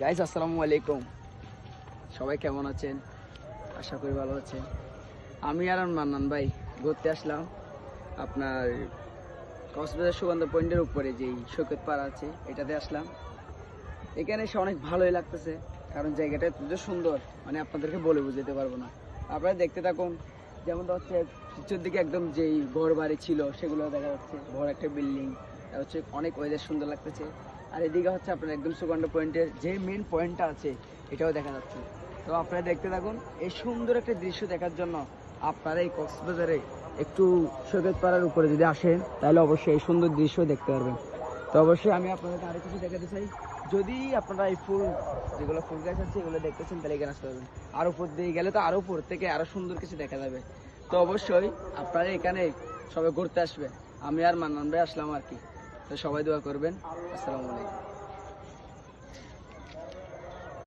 Guys আসসালামু আলাইকুম, সবাই কেমন আছেন? আশা করি ভালো আছেন। আমি আর মান্নান ভাই ঘুরতে আসলাম আপনার কক্সবাজার সুগন্ধা পয়েন্টের উপরে যেই সৈকত পাড় আছে এটাতে আসলাম। এখানে এসে অনেক ভালোই লাগতেছে, কারণ জায়গাটা এত সুন্দর, মানে আপনাদেরকে বলে বুঝাতে পারবো না। আপনারা দেখতে থাকুন। যেমন হচ্ছে পিছন দিকে একদম যেই ঘর বাড়ি ছিল সেগুলো দেখা যাচ্ছে, বড় একটা বিল্ডিং হচ্ছে, অনেক ওয়েদার সুন্দর লাগতেছে। আর এদিকে হচ্ছে আপনার একদম সুগন্ধা পয়েন্টের যে মেন পয়েন্টটা আছে এটাও দেখা যাচ্ছে। তো আপনারা দেখতে থাকুন। এই সুন্দর একটা দৃশ্য দেখার জন্য আপনারা এই কক্সবাজারে একটু সৈকত পাড়ার উপরে যদি আসেন তাহলে অবশ্যই এই সুন্দর দৃশ্য দেখতে পারবেন। তো অবশ্যই আমি আপনাদেরকে আরো কিছু দেখাতে চাই। যদি আপনারা এই ফুল যেগুলো ফুল গাছ আছে এগুলো দেখতেছেন তাহলে এখানে আসতে পারবেন। আর উপর দিয়ে গেলে তো আরো উপর থেকে আরো সুন্দর কিছু দেখা যাবে। তো অবশ্যই আপনারা এখানে সবাই ঘুরতে আসবে। আমি আর মান্নান ভাই আসলাম আর কি। তো সবাই দোয়া করবেন। আসসালামু আলাইকুম।